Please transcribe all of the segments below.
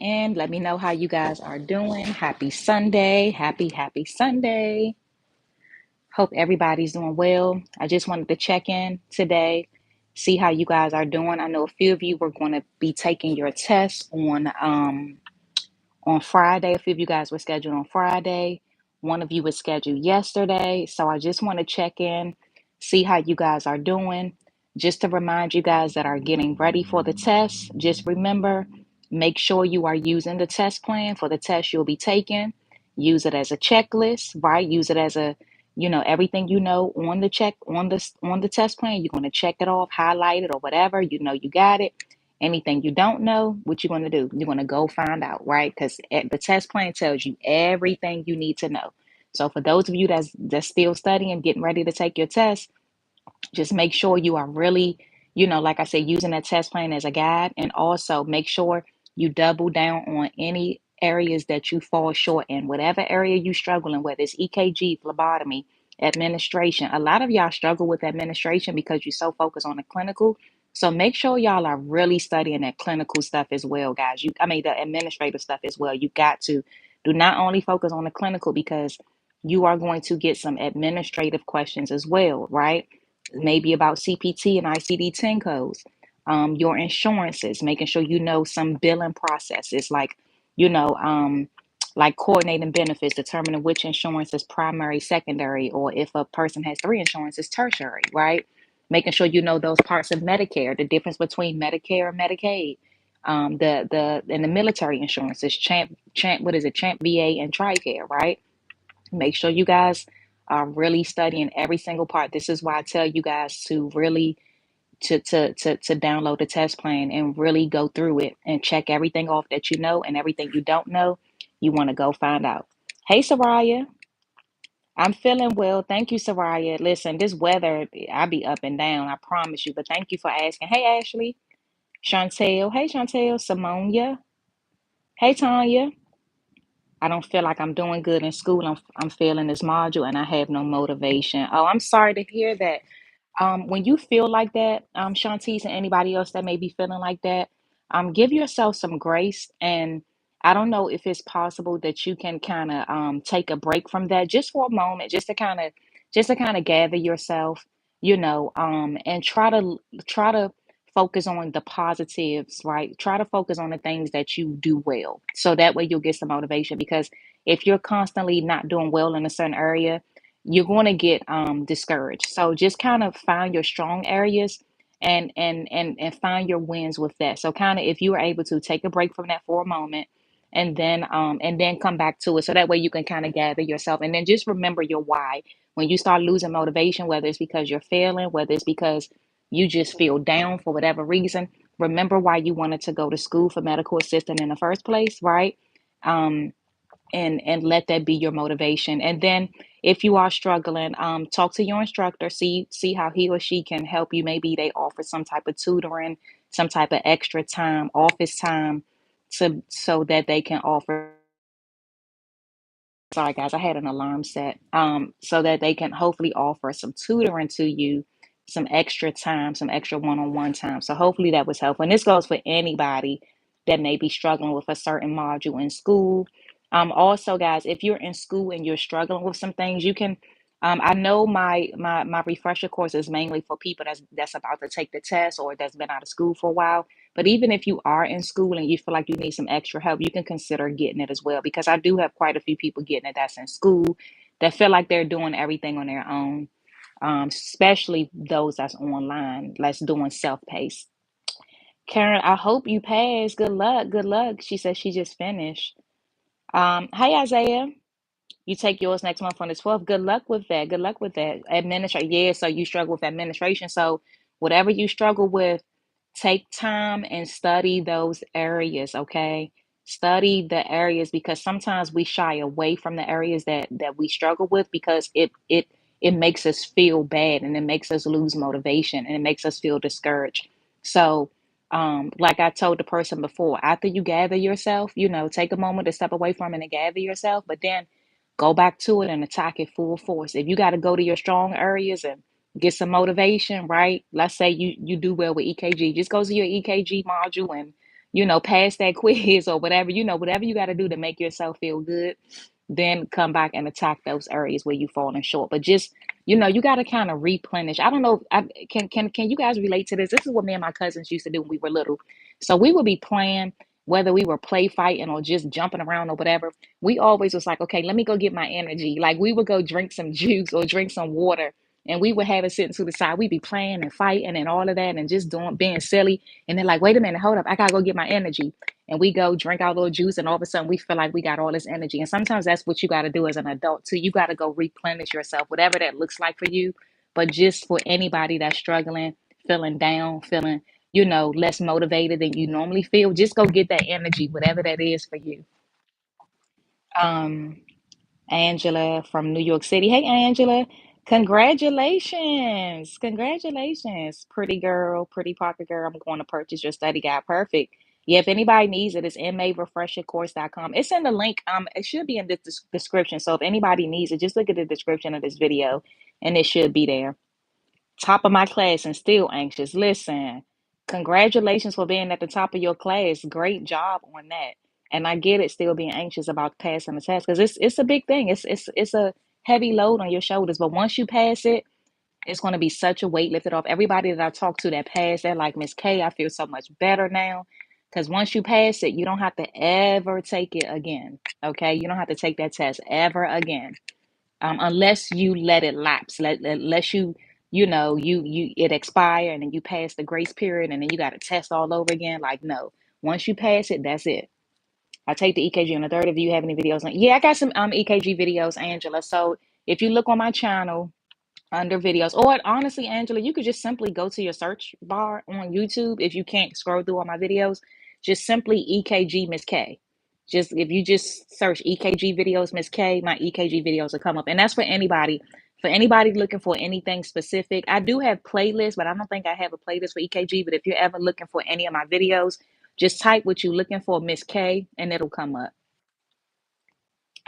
And let me know how you guys are doing. Happy Sunday. Happy Sunday. Hope everybody's doing well. I just wanted to check in today, see how you guys are doing. I know a few of you were going to be taking your test on Friday. A few of you guys were scheduled on Friday. One of you was scheduled yesterday. So I just want to check in, see how you guys are doing. Just to remind you guys that are getting ready for the test, just remember, make sure you are using the test plan for the test you'll be taking. Use it as a checklist, right? Use it as a, everything you know on the check on the test plan, you're going to check it off, highlight it or whatever, you got it. Anything you don't know, what you're going to do? You're going to go find out, right? Because the test plan tells you everything you need to know. So for those of you that's still studying, getting ready to take your test, just make sure you are really, like I said, using that test plan as a guide, and also make sure you double down on any areas that you fall short in, whatever area you struggling with. It's EKG, phlebotomy, administration. A lot of y'all struggle with administration because you're so focused on the clinical. So make sure y'all are really studying that clinical stuff as well, guys. The administrative stuff as well. You got to do not only focus on the clinical, because you are going to get some administrative questions as well, right? Maybe about CPT and ICD-10 codes, your insurances, making sure you know some billing processes, like coordinating benefits, determining which insurance is primary, secondary, or if a person has three insurances, tertiary, right? Making sure you know those parts of Medicare, the difference between Medicare and Medicaid, the and the military insurances, what is it, Champ VA and TRICARE, right? Make sure you guys are really studying every single part. This is why I tell you guys to really to download the test plan and really go through it and check everything off that you know, and everything you don't know, you want to go find out. Hey, Soraya. I'm feeling well. Thank you, Soraya. Listen, this weather, I be up and down, I promise you. But thank you for asking. Hey, Ashley. Chantel. Hey, Chantel. Simonia. Hey, Tanya. I don't feel like I'm doing good in school. I'm failing this module and I have no motivation. Oh, I'm sorry to hear that. When you feel like that, Shantice and anybody else that may be feeling like that, give yourself some grace. And I don't know if it's possible that you can kind of take a break from that just for a moment, just to kind of gather yourself, and try to focus on the positives, right? Try to focus on the things that you do well, so that way you'll get some motivation. Because if you're constantly not doing well in a certain area, you're going to get discouraged. So just kind of find your strong areas and find your wins with that. So kind of, if you are able to take a break from that for a moment, and then come back to it, so that way you can kind of gather yourself, and then just remember your why. When you start losing motivation, whether it's because you're failing, whether it's because you just feel down for whatever reason, remember why you wanted to go to school for medical assistant in the first place, right? Um, and let that be your motivation. And then if you are struggling, talk to your instructor, see how he or she can help you. Maybe they offer some type of tutoring, some type of extra time, office time, so that they can offer. Sorry guys, I had an alarm set. So that they can hopefully offer some tutoring to you, some extra time, some extra one-on-one time. So hopefully that was helpful. And this goes for anybody that may be struggling with a certain module in school. Also, guys, if you're in school and you're struggling with some things, you can. I know my refresher course is mainly for people that's about to take the test or that's been out of school for a while. But even if you are in school and you feel like you need some extra help, you can consider getting it as well. Because I do have quite a few people getting it that's in school that feel like they're doing everything on their own, especially those that's online, that's doing self-paced. Karen, I hope you pass. Good luck. Good luck. She says she just finished. Hi, Isaiah. You take yours next month on the 12th. Good luck with that. Good luck with that. Administration. Yeah, so you struggle with administration. So whatever you struggle with, take time and study those areas, okay? Study the areas, because sometimes we shy away from the areas that we struggle with, because it makes us feel bad, and it makes us lose motivation, and it makes us feel discouraged. So like I told the person before, after you gather yourself, take a moment to step away from it and gather yourself, but then go back to it and attack it full force. If you got to go to your strong areas and get some motivation, right? Let's say you do well with EKG. Just go to your EKG module and pass that quiz or whatever, whatever you got to do to make yourself feel good, then come back and attack those areas where you falling short. But just, you got to kind of replenish. I don't know. Can you guys relate to this? This is what me and my cousins used to do when we were little. So we would be playing, whether we were play fighting or just jumping around or whatever. We always was like, okay, let me go get my energy. Like we would go drink some juice or drink some water, and we would have it sitting to the side. We'd be playing and fighting and all of that and just being silly. And then like, wait a minute, hold up, I gotta go get my energy. And we go drink our little juice, and all of a sudden we feel like we got all this energy. And sometimes that's what you got to do as an adult too. You got to go replenish yourself, whatever that looks like for you. But just for anybody that's struggling, feeling down, feeling, less motivated than you normally feel, just go get that energy, whatever that is for you. Um, Angela from New York City. Hey, Angela. Congratulations. Congratulations. Pretty girl, pretty Parker girl. I'm going to purchase your study guide. Perfect. Yeah, if anybody needs it, it's marefreshercourse.com. It's in the link. It should be in the description. So if anybody needs it, just look at the description of this video and it should be there. Top of my class and still anxious. Listen, congratulations for being at the top of your class. Great job on that. And I get it, still being anxious about passing the test because it's a big thing. It's a heavy load on your shoulders. But once you pass it, it's going to be such a weight lifted off. Everybody that I talk to that passed, they're like, Miss K, I feel so much better now. Because once you pass it, you don't have to ever take it again. Okay, you don't have to take that test ever again, unless you let it lapse, unless you it expire and then you pass the grace period and then you got to test all over again. Like no, once you pass it, that's it. I take the EKG on the third. If you have any videos on, yeah, I got some EKG videos, Angela. So if you look on my channel under videos, or honestly, Angela, you could just simply go to your search bar on YouTube. If you can't scroll through all my videos, just simply EKG Miss K. Just if you just search EKG videos Miss K, my EKG videos will come up. And that's for anybody. For anybody looking for anything specific, I do have playlists, but I don't think I have a playlist for EKG. But if you're ever looking for any of my videos, just type what you're looking for, Miss K, and it'll come up.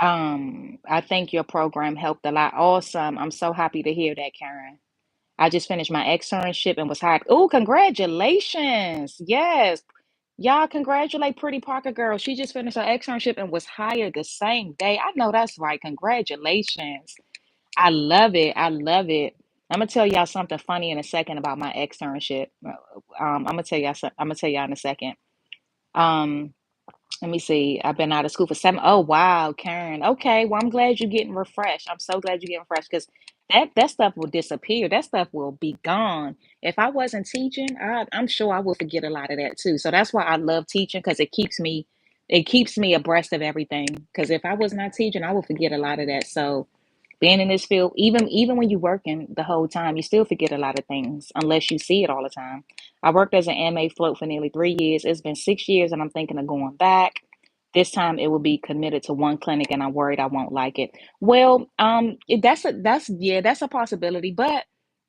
I think your program helped a lot. Awesome. I'm so happy to hear that, Karen. I just finished my externship and was hired. Oh, congratulations. Yes. Y'all congratulate Pretty Parker girl. She just finished her externship and was hired the same day. I know that's right. Congratulations. I love it. I love it. I'm gonna tell y'all something funny in a second about my externship. I'm gonna tell y'all in a second. Um, let me see. I've been out of school for seven. Oh wow, Karen. Okay, well I'm glad you're getting refreshed. I'm so glad you're getting refreshed because that stuff will disappear. That stuff will be gone. If I wasn't teaching, I'm sure I would forget a lot of that too. So that's why I love teaching because it keeps me abreast of everything. Because if I was not teaching, I would forget a lot of that. So being in this field, even when you're working the whole time, you still forget a lot of things unless you see it all the time. I worked as an MA float for nearly 3 years. It's been 6 years, and I'm thinking of going back. This time, it will be committed to one clinic, and I'm worried I won't like it. Well, that's a possibility, but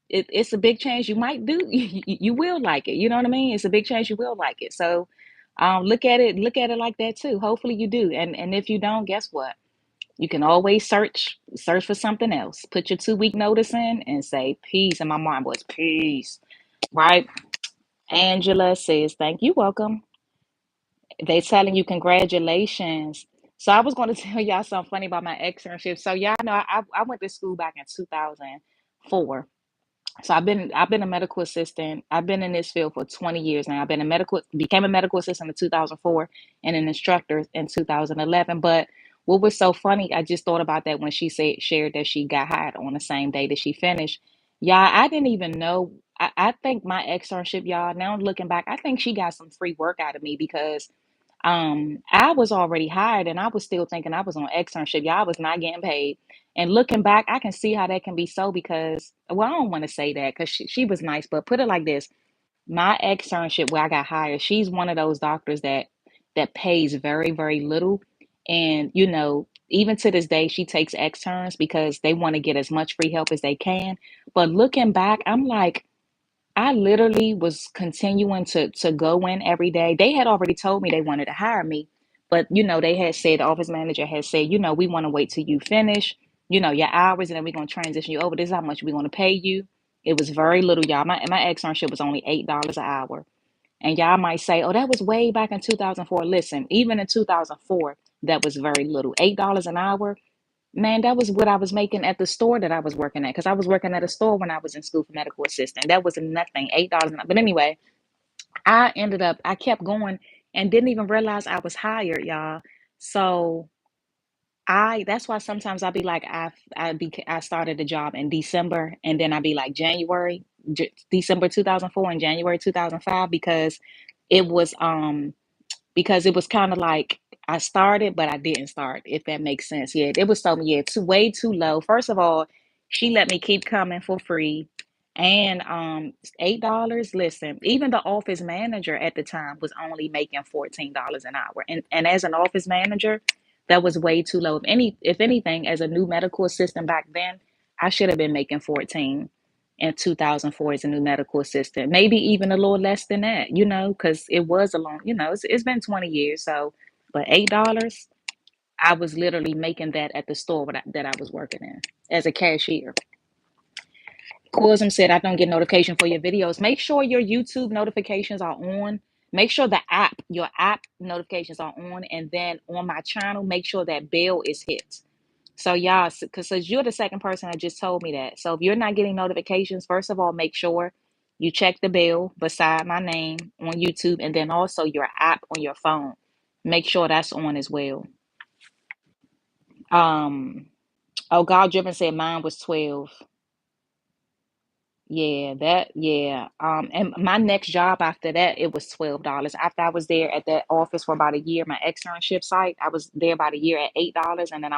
it's a big chance you might do. You will like it. You know what I mean? It's a big chance you will like it. So, look at it like that too. Hopefully, you do, and if you don't, guess what? You can always search for something else. Put your 2 week notice in and say peace. And my mom was peace, right? Angela says, thank you, welcome. They telling you congratulations. So I was going to tell y'all something funny about my externship. So y'all know I went to school back in 2004. So I've been a medical assistant. I've been in this field for 20 years now. I've been a medical became a medical assistant in 2004 and an instructor in 2011. But what was so funny, I just thought about that when she shared that she got hired on the same day that she finished. Yeah, I didn't even know. I think my externship, y'all, now looking back, I think she got some free work out of me because I was already hired and I was still thinking I was on externship. Y'all was not getting paid. And looking back, I can see how that can be so because, well, I don't want to say that because she was nice, but put it like this. My externship where I got hired, she's one of those doctors that pays very, very little. And, even to this day, she takes externs because they want to get as much free help as they can. But looking back, I'm like, I literally was continuing to go in every day. They had already told me they wanted to hire me, but they had said the office manager had said, we want to wait till you finish, your hours, and then we're gonna transition you over. This is how much we're gonna pay you. It was very little, y'all. My externship was only $8 an hour. And y'all might say, oh, that was way back in 2004. Listen, even in 2004, that was very little. $8 an hour, man, that was what I was making at the store that I was working at. Because I was working at a store when I was in school for medical assistant. That was nothing, $8 an hour. But anyway, I kept going and didn't even realize I was hired, y'all. So that's why sometimes I'll be like, I started the job in December, and then I'll be like December 2004 and January 2005, it was because it was kind of like I started, but I didn't start, if that makes sense. Yeah, it was so, yeah, way too low. First of all, she let me keep coming for free. And $8, listen, even the office manager at the time was only making $14 an hour. And as an office manager, that was way too low. If anything, as a new medical assistant back then, I should have been making 14 in 2004 as a new medical assistant, maybe even a little less than that, because it was a long, it's been 20 years. So, but $8, I was literally making that at the store that I was working in as a cashier. Cousin said, I don't get notification for your videos. Make sure your YouTube notifications are on. Make sure your app notifications are on. And then on my channel, make sure that bell is hit. So y'all, because you're the second person that just told me that. So if you're not getting notifications, first of all, make sure you check the bell beside my name on YouTube, and then also your app on your phone. Make sure that's on as well. Um, oh, God driven said mine was 12. Yeah. And my next job after that, it was $12. After I was there at that office for about a year, my externship site, I was there about a year at $8, and then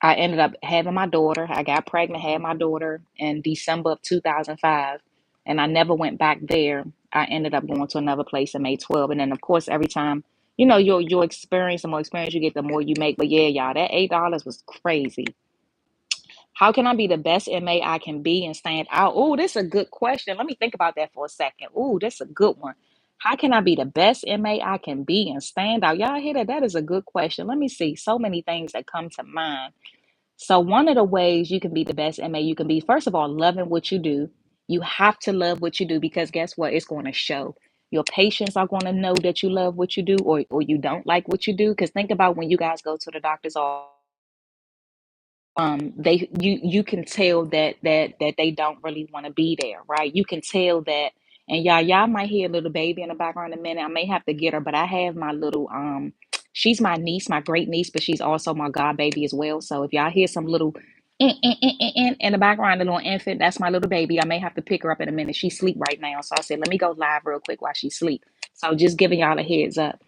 I ended up having my daughter. I got pregnant, had my daughter in December of 2005, and I never went back there. I ended up going to another place and made 12. And then of course every time, your experience, the more experience you get, the more you make. But yeah, y'all, that $8 was crazy. How can I be the best MA I can be and stand out? Oh, this is a good question. Let me think about that for a second. Oh, that's a good one. How can I be the best MA I can be and stand out? Y'all hear that? That is a good question. Let me see. So many things that come to mind. So, one of the ways you can be the best MA you can be, first of all, loving what you do. You have to love what you do, because guess what? It's going to show. Your patients are going to know that you love what you do, or you don't like what you do. Because think about when you guys go to the doctor's office, you can tell that they don't really want to be there, right? You can tell that. And y'all might hear a little baby in the background in a minute. I may have to get her, but I have my little she's my niece, my great niece, but she's also my god baby as well. So if y'all hear some little in the background, a little infant, that's my little baby. I may have to pick her up in a minute. She's asleep right now, so I said let me go live real quick while she's asleep. So just giving y'all a heads up.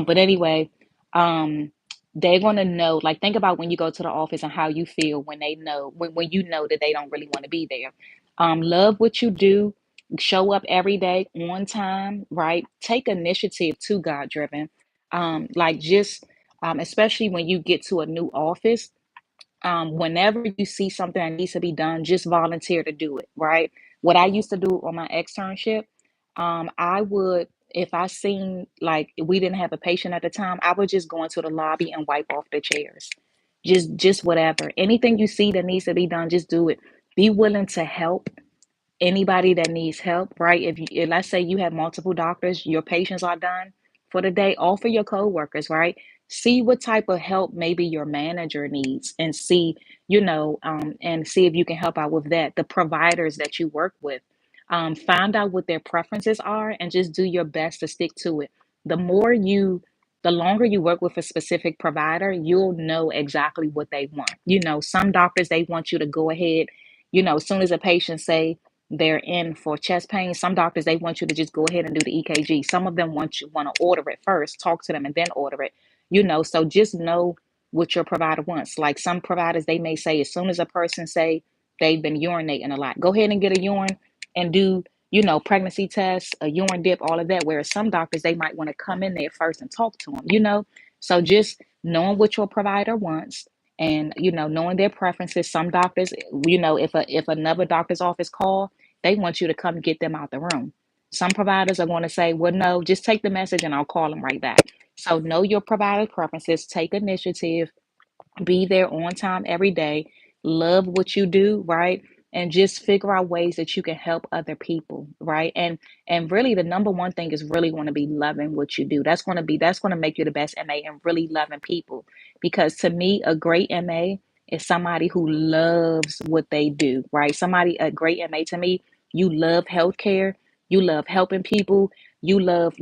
But anyway, um they're going to know. Like, think about when you go to the office and how you feel when they know, when you know that they don't really want to be there. Love what you do, show up every day on time, right? Take initiative to God driven. Like, just especially when you get to a new office, whenever you see something that needs to be done, just volunteer to do it, right? What I used to do on my externship, I would, if I seen like we didn't have a patient at the time, I would just go into the lobby and wipe off the chairs. Just whatever. Anything you see that needs to be done, just do it. Be willing to help anybody that needs help, right? If let's say you have multiple doctors, your patients are done for the day, offer your coworkers, right? See what type of help maybe your manager needs, and and see if you can help out with that. The providers that you work with, find out what their preferences are and just do your best to stick to it. The longer you work with a specific provider, you'll know exactly what they want. Some doctors, they want you to go ahead, as soon as a patient say they're in for chest pain. Some doctors, they want you to just go ahead and do the EKG. Some of them want to order it first, talk to them, and then order it. So just know what your provider wants. Like, some providers, they may say as soon as a person say they've been urinating a lot, go ahead and get a urine and do pregnancy tests, a urine dip, all of that. Whereas some doctors, they might want to come in there first and talk to them. So just knowing what your provider wants, and knowing their preferences. Some doctors, if another doctor's office call, they want you to come get them out the room. Some providers are going to say, well, no, just take the message and I'll call them right back. So know your provider preferences, take initiative, be there on time every day, love what you do, right? and just figure out ways that you can help other people, right? And really the number one thing is really going to be loving what you do. That's going to make you the best MA, and really loving people. Because to me, a great MA is somebody who loves what they do, right? A great MA to me, you love healthcare, you love helping people, you love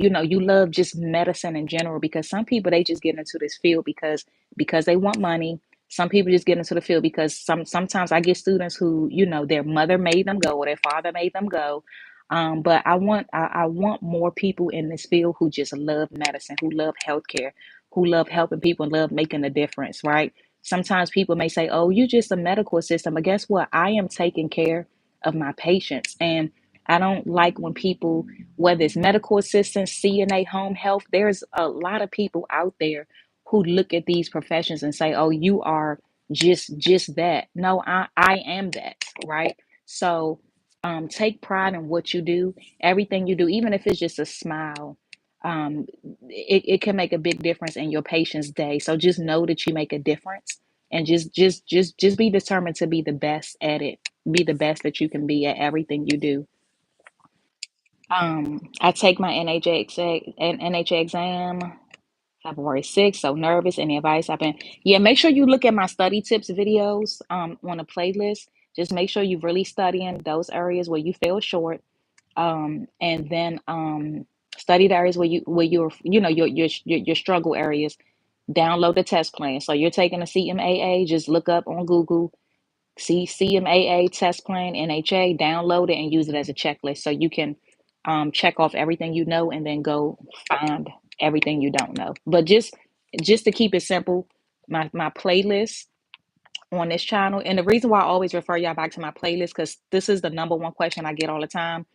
just medicine in general. Because some people, they just get into this field because they want money. Some people just get into the field because sometimes I get students who, their mother made them go or their father made them go. But I want more people in this field who just love medicine, who love healthcare, who love helping people and love making a difference, right? Sometimes people may say, "Oh, you're just a medical assistant," but guess what? I am taking care of my patients, and I don't like when people, whether it's medical assistants, CNA, home health, there's a lot of people out there who look at these professions and say, "Oh, you are just that." No, I am that, right? So take pride in what you do, everything you do, even if it's just a smile. It can make a big difference in your patient's day. So just know that you make a difference, and just be determined to be the best at it. Be the best that you can be at everything you do. I take my NHA exam February 6th, so nervous. Any advice? Yeah, make sure you look at my study tips videos on a playlist. Just make sure you're really studying those areas where you fell short. And then study the areas where you're, your struggle areas. Download the test plan. So you're taking a CMAA, just look up on Google, see CMAA test plan, NHA, download it and use it as a checklist so you can check off everything you know and then go find everything you don't know. But just to keep it simple, my playlist on this channel, and the reason why I always refer y'all back to my playlist, because this is the number one question I get all the time.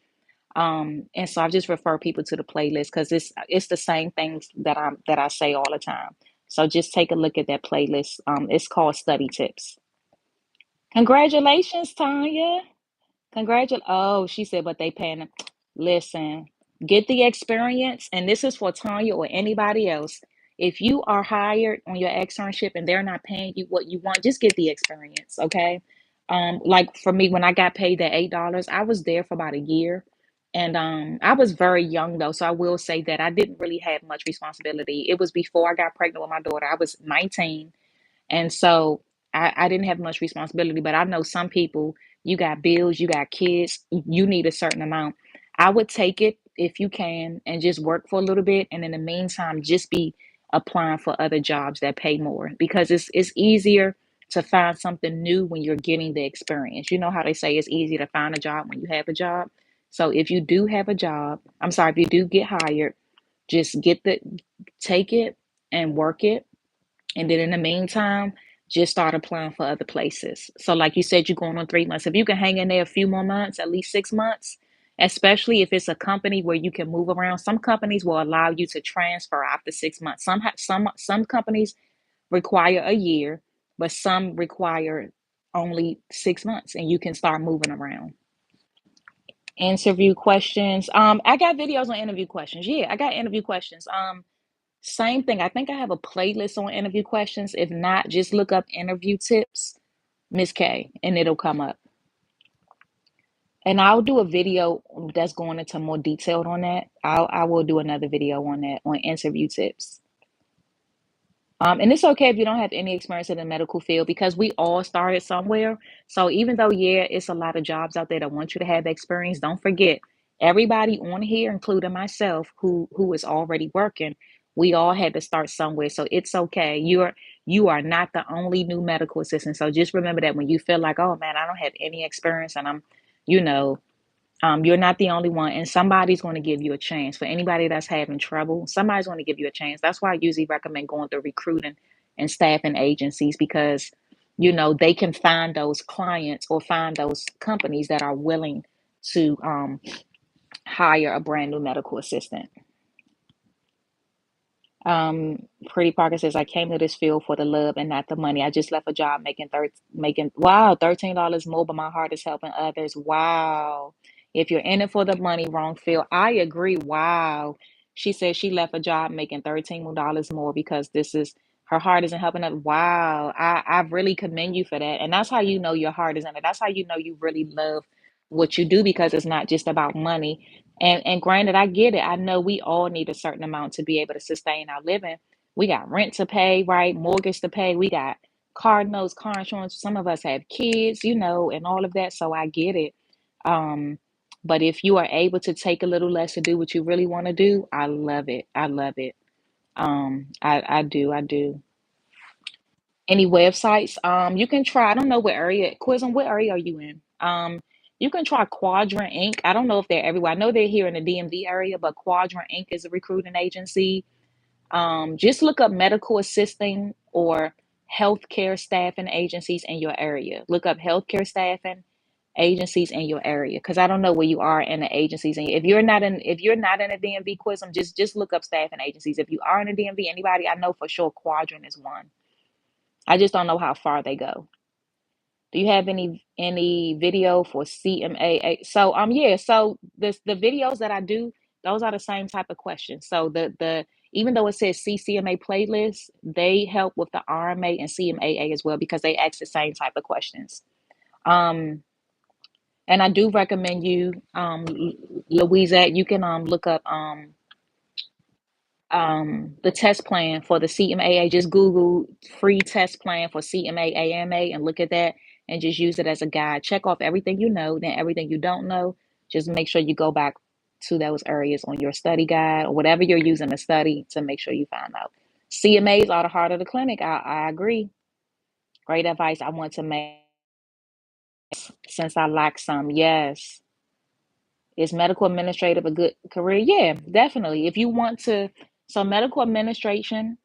And so I just refer people to the playlist because it's the same things that I say all the time. So just take a look at that playlist. It's called Study Tips. Congratulations, Tanya. Oh, she said, but they paying them. Listen, get the experience, and this is for Tanya or anybody else. If you are hired on your externship and they're not paying you what you want, just get the experience, okay? Like for me, when I got paid that $8, I was there for about a year, and I was very young though, so I will say that I didn't really have much responsibility. It was before I got pregnant with my daughter. I was 19, and so I didn't have much responsibility, but I know some people, you got bills, you got kids, you need a certain amount. I would take it if you can and just work for a little bit. And in the meantime, just be applying for other jobs that pay more, because it's easier to find something new when you're getting the experience. You know how they say it's easy to find a job when you have a job. So if you do have a job, I'm sorry, if you do get hired, just take it and work it, and then in the meantime, just start applying for other places. So, like you said, you're going on 3 months. If you can hang in there a few more months, at least 6 months, especially if it's a company where you can move around. Some companies will allow you to transfer after 6 months. Some companies require a year, but some require only 6 months, and you can start moving around. Interview questions. I got videos on interview questions. Yeah, I got interview questions. Same thing. I think I have a playlist on interview questions. If not, just look up interview tips, Miss K, and it'll come up. And I'll do a video that's going into more detail on that. I will do another video on that, on interview tips. And it's okay if you don't have any experience in the medical field, because we all started somewhere. So even though, yeah, it's a lot of jobs out there that want you to have experience, don't forget, everybody on here, including myself, who is already working, we all had to start somewhere. So it's okay. You are not the only new medical assistant. So just remember that when you feel like, oh man, I don't have any experience, and you know, you're not the only one, and somebody's going to give you a chance. For anybody that's having trouble, somebody's going to give you a chance. That's why I usually recommend going through recruiting and staffing agencies, because they can find those clients or find those companies that are willing to hire a brand new medical assistant. Pretty Parker says, I came to this field for the love and not the money. I just left a job making wow, $13 more, but my heart is helping others. Wow. If you're in it for the money, wrong field. I agree. Wow. She said she left a job making $13 more because this is Her heart isn't helping us. Wow. I really commend you for that. And that's how you know your heart is in it. That's how you know you really love what you do because it's not just about money. And granted, I get it. I know we all need a certain amount to be able to sustain our living. We got rent to pay, right? Mortgage to pay. We got car notes, car insurance. Some of us have kids, and all of that. So I get it. Um, but if you are able to take a little less to do what you really want to do, I love it. I love it. I do. I do. Any websites? You can try. I don't know what area. Quizum, what area are you in? You can try Quadrant Inc. I don't know if they're everywhere. I know they're here in the DMV area, but Quadrant Inc. is a recruiting agency. Just look up medical assisting or healthcare staffing agencies in your area. Look up healthcare staffing agencies in your area because I don't know where you are in the agencies. And if you're not in a DMV, Quizum, just look up staffing agencies. If you are in a DMV, anybody I know for sure, Quadrant is one. I just don't know how far they go. Do you have any video for CMAA? So yeah, so the videos that I do, those are the same type of questions. So the even though it says CCMA playlist, they help with the RMA and CMAA as well because they ask the same type of questions. Um and I do recommend you, Louisa, you can look up the test plan for the CMAA. Just Google free test plan for CMA AMA and look at that and just use it as a guide. Check off everything you know, then everything you don't know. Just make sure you go back to those areas on your study guide or whatever you're using to study to make sure you find out. CMAs are the heart of the clinic. I agree. Great advice. I want to make since I lack some. Yes. Is medical administrative a good career? Yeah, definitely. If you want to, so medical administration,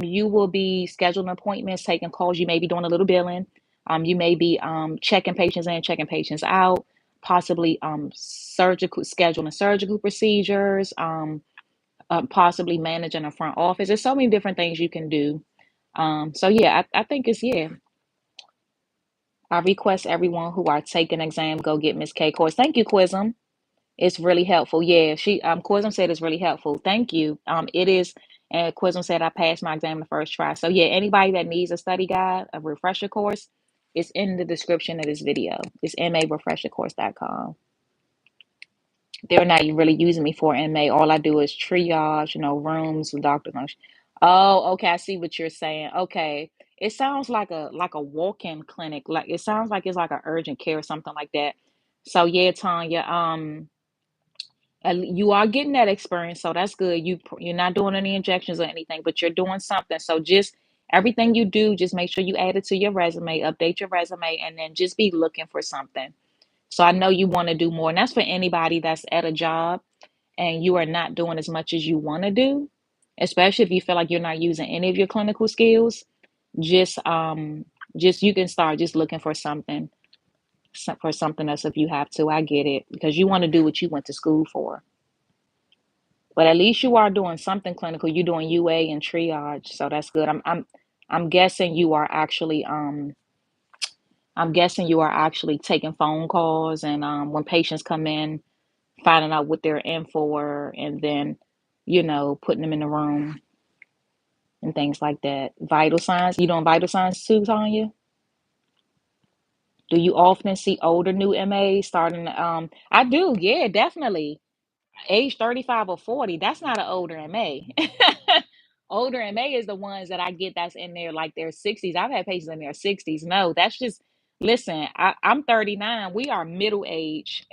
you will be scheduling appointments, taking calls. You may be doing a little billing. You may be checking patients in, checking patients out, possibly surgical scheduling surgical procedures, possibly managing a front office. There's so many different things you can do. So yeah, I think it's yeah. I request everyone who are taking exam go get Miss K course. Thank you, Quizum. It's really helpful. Yeah, she Quizum said it's really helpful. Thank you. It is, and Quizum said I passed my exam the first try. So yeah, anybody that needs a study guide, a refresher course, it's in the description of this video. It's marefreshercourse.com. They're not really using me for MA. All I do is triage, rooms with doctors. Oh, okay. I see what you're saying. Okay. It sounds like a walk-in clinic. Like it sounds like it's like an urgent care or something like that. So yeah, Tanya. You are getting that experience, so that's good. You're not doing any injections or anything, but you're doing something. So just everything you do, just make sure you add it to your resume, update your resume, and then just be looking for something. So I know you want to do more, and that's for anybody that's at a job and you are not doing as much as you want to do, especially if you feel like you're not using any of your clinical skills. Just just you can start just looking for something for something else if you have to. I get it because you want to do what you went to school for. But at least you are doing something clinical. You're doing UA and triage, so that's good. I'm guessing you are actually taking phone calls and when patients come in, finding out what they're in for, and then putting them in the room and things like that. Vital signs. You doing vital signs too, Tanya? Do you often see older new MAs starting? I do. Yeah, definitely. Age 35 or 40, that's not an older MA. Older MA is the ones that I get that's in there like their 60s. I've had patients in their 60s. No, that's just listen, I'm 39. We are middle age.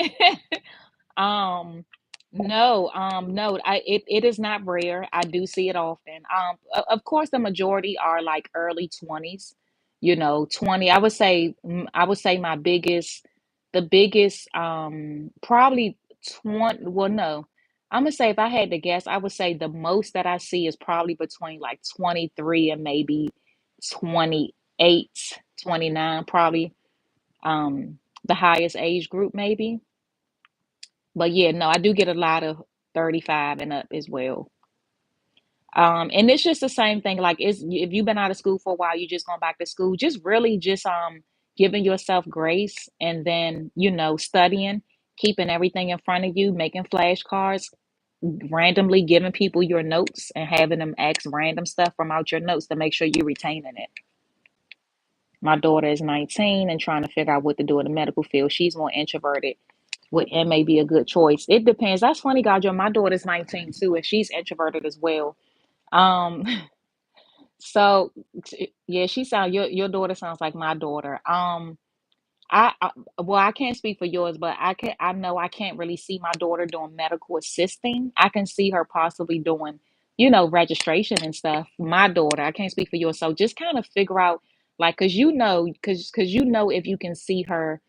Um, no, no, it is not rare. I do see it often. Of course, the majority are like early 20s, 20. I would say the biggest, probably 20. Well, no, I'm gonna say if I had to guess, I would say the most that I see is probably between like 23 and maybe 28, 29, probably. The highest age group, maybe. But yeah, no, I do get a lot of 35 and up as well. And it's just the same thing. Like if you've been out of school for a while, you just going back to school, just really just giving yourself grace and then, studying, keeping everything in front of you, making flashcards. randomly giving people your notes and having them ask random stuff from out your notes to make sure you're retaining it. My daughter is 19 and trying to figure out what to do in the medical field. She's more introverted. Would MA be a good choice? It depends. That's funny, Godjo. My daughter's 19 too, and she's introverted as well. Um, so yeah, your daughter sounds like my daughter. I well, I can't speak for yours, but I know I can't really see my daughter doing medical assisting. I can see her possibly doing, registration and stuff. My daughter, I can't speak for yours. So just kind of figure out like cuz you know if you can see her,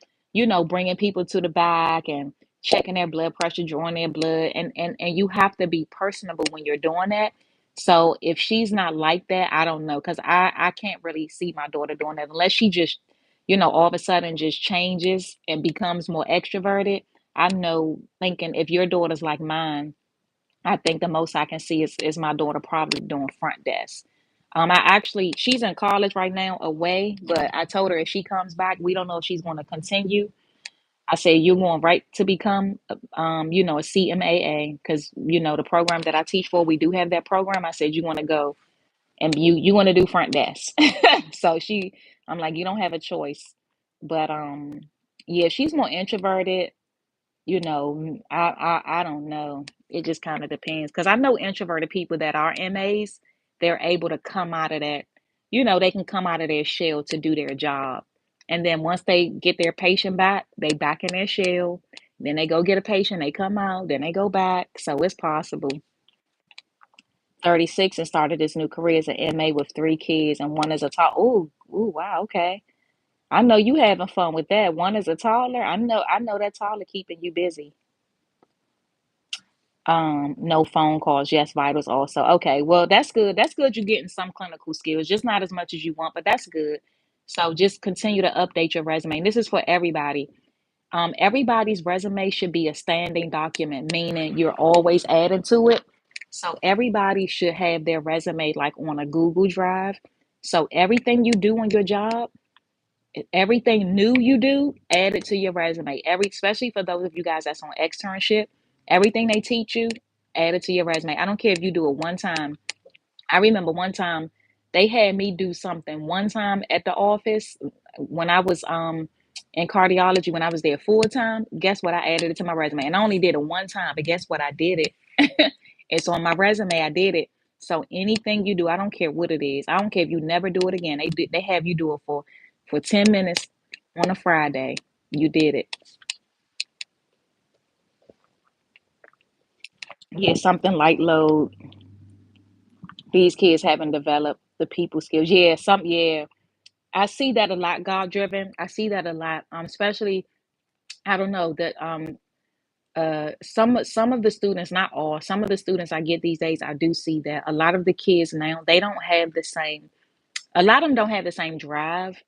bringing people to the back and checking their blood pressure, drawing their blood and you have to be personable when you're doing that. So if she's not like that, I don't know cuz I can't really see my daughter doing that unless she just all of a sudden just changes and becomes more extroverted. I know thinking if your daughter's like mine, I think the most I can see is my daughter probably doing front desk. She's in college right now away, but I told her if she comes back, we don't know if she's going to continue. I said, you're going right to become, a CMAA because, the program that I teach for, we do have that program. I said, you want to go and you want to do front desk. So I'm like, you don't have a choice. But yeah, she's more introverted. I don't know. It just kind of depends because I know introverted people that are MAs. They're able to come out of that. They can come out of their shell to do their job, and then once they get their patient back, they back in their shell. Then they go get a patient. They come out. Then they go back. So it's possible. 36 and started this new career as an MA with three kids, and one is a tall. Ooh, wow, okay. I know you having fun with that. One is a toddler. I know that toddler keeping you busy. No phone calls, yes, vitals also. Okay, well, that's good. That's good you're getting some clinical skills, just not as much as you want, but that's good. So just continue to update your resume. And this is for everybody. Everybody's resume should be a standing document, meaning you're always adding to it. So everybody should have their resume like on a Google Drive. So everything you do on your job, everything new you do, add it to your resume. Especially for those of you guys that's on externship, everything they teach you, add it to your resume. I don't care if you do it one time. I remember one time they had me do something one time at the office when I was in cardiology when I was there full time. Guess what? I added it to my resume, and I only did it one time. But guess what? I did it. It's on my resume. I did it. So anything you do, I don't care what it is. I don't care if you never do it again. They have you do it for 10 minutes on a Friday. You did it. Yeah, something light load. These kids haven't developed the people skills. Yeah. I see that a lot, God driven. I see that a lot. Especially I don't know that some of the students, not all, some of the students I get these days, I do see that a lot of the kids now they don't have the same. A lot of them don't have the same drive.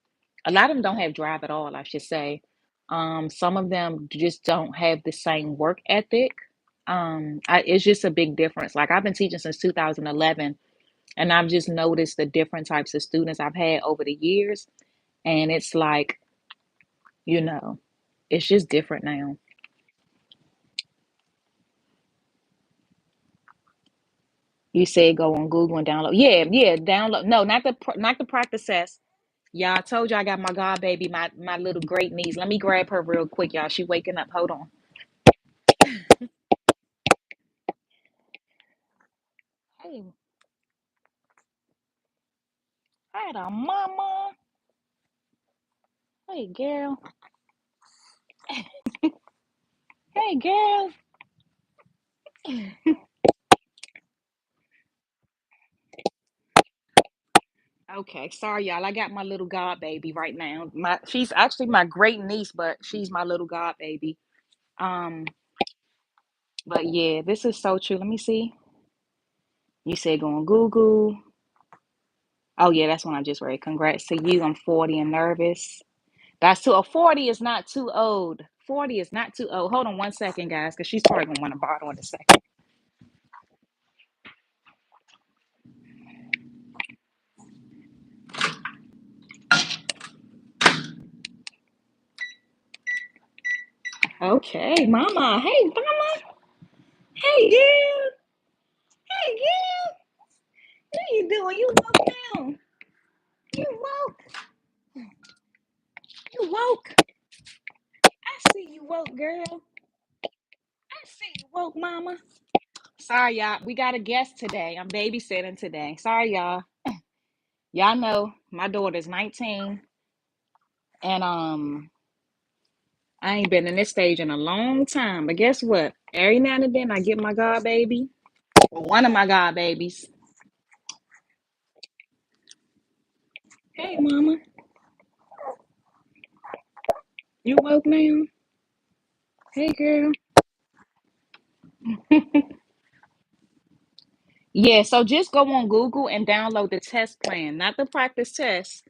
A lot of them don't have drive at all, I should say. Some of them just don't have the same work ethic. It's just a big difference. Like I've been teaching since 2011, and I've just noticed the different types of students I've had over the years. And it's like, you know, it's just different now. You said go on Google and download. Yeah, download. No, not the practice test. Y'all, I told you I got my god baby, my little great niece. Let me grab her real quick, y'all. She waking up. Hold on. Hey, hi, the mama. Hey, girl. Hey, girl. Okay, sorry, y'all. I got my little god baby right now. She's actually my great niece, but she's my little god baby. Um, but yeah, this is so true. Let me see. You said go on Google. Oh yeah, that's one I just read. Congrats to you. I'm 40 and nervous. That's too. 40 is not too old. 40 is not too old. Hold on one second, guys, because she's probably gonna want to bottle in a second. Okay, mama. Hey, mama. Hey, girl. Hey, girl. What you doing? You woke now. You woke. You woke. I see you woke, girl. I see you woke, mama. Sorry, y'all. We got a guest today. I'm babysitting today. Sorry, y'all. Y'all know my daughter's 19, and I ain't been in this stage in a long time. But guess what? Every now and then I get my god baby, or one of my god babies. Hey, mama. You woke now? Hey, girl. Yeah, so just go on Google and download the test plan, not the practice test,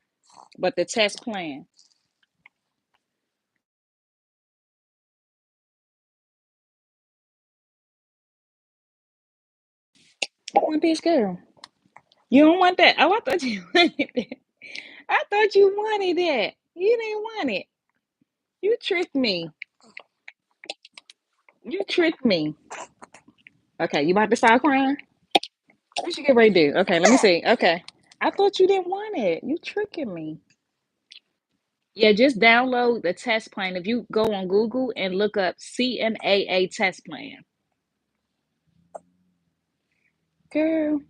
but the test plan. I want this girl. You don't want that. Oh, I thought you wanted that. I thought you wanted that. You didn't want it. You tricked me. You tricked me. Okay, you about to start crying? What you get ready to do? Okay, let me see. Okay. I thought you didn't want it. You tricking me. Yeah, just download the test plan. If you go on Google and look up CNAA test plan. Girl.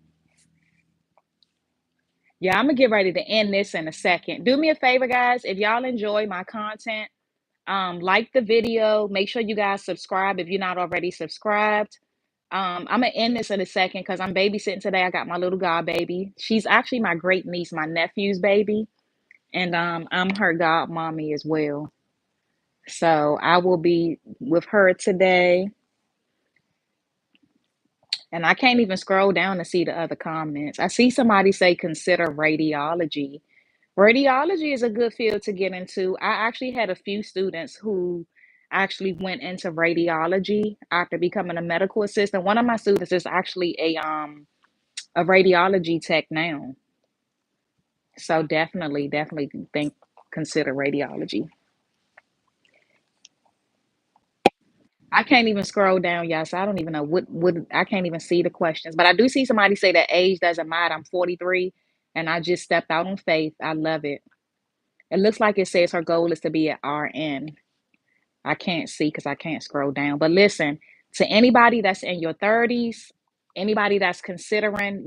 Yeah, I'm gonna get ready to end this in a second. Do me a favor, guys. If y'all enjoy my content, like the video. Make sure you guys subscribe if you're not already subscribed. I'm gonna end this in a second because I'm babysitting today. I got my little god baby. She's actually my great niece, my nephew's baby, and I'm her god mommy as well. So I will be with her today, and I can't even scroll down to see the other comments. I see somebody say consider radiology. Radiology is a good field to get into. I actually had a few students who actually went into radiology after becoming a medical assistant. One of my students is actually a radiology tech now. So definitely think consider radiology. I can't even scroll down, y'all. So I don't even know what I can't even see the questions. But I do see somebody say that age doesn't matter. I'm 43 and I just stepped out on faith. I love it. It looks like it says her goal is to be at RN. I can't see because I can't scroll down. But listen, to anybody that's in your 30s, anybody that's considering,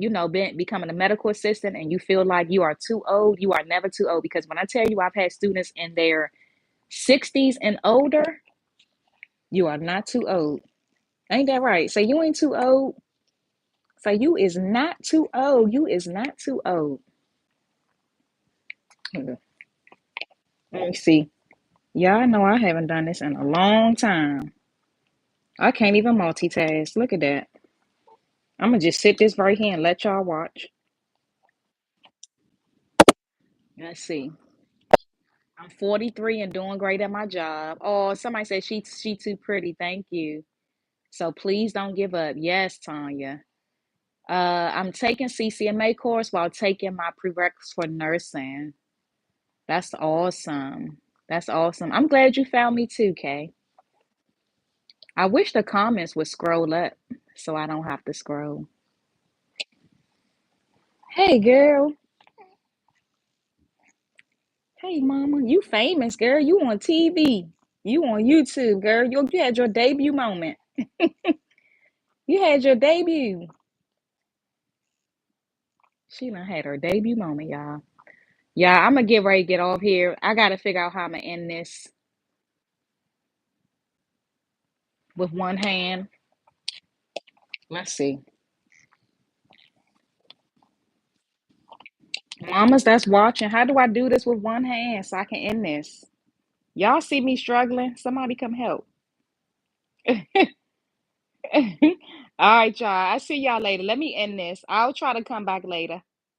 becoming a medical assistant and you feel like you are too old, you are never too old. Because when I tell you I've had students in their 60s and older, you are not too old. Ain't that right? So you ain't too old. So you is not too old. You is not too old. Let me see. Y'all know I haven't done this in a long time. I can't even multitask. Look at that. I'm gonna just sit this right here and let y'all watch. Let's see. I'm 43 and doing great at my job. Oh, somebody said she too pretty. Thank you. So please don't give up. Yes, Tanya. I'm taking CCMA course while taking my prereqs for nursing. That's awesome. That's awesome. I'm glad you found me too, Kay. I wish the comments would scroll up so I don't have to scroll. Hey, girl. Hey, mama. You famous, girl. You on TV. You on YouTube, girl. You had your debut moment. You had your debut. She done had her debut moment, y'all. Yeah, I'm gonna get ready to get off here. I gotta figure out how I'm gonna end this with one hand. Let's see. Mamas that's watching, how do I do this with one hand so I can end this? Y'all see me struggling? Somebody come help. All right, y'all. I see y'all later. Let me end this. I'll try to come back later.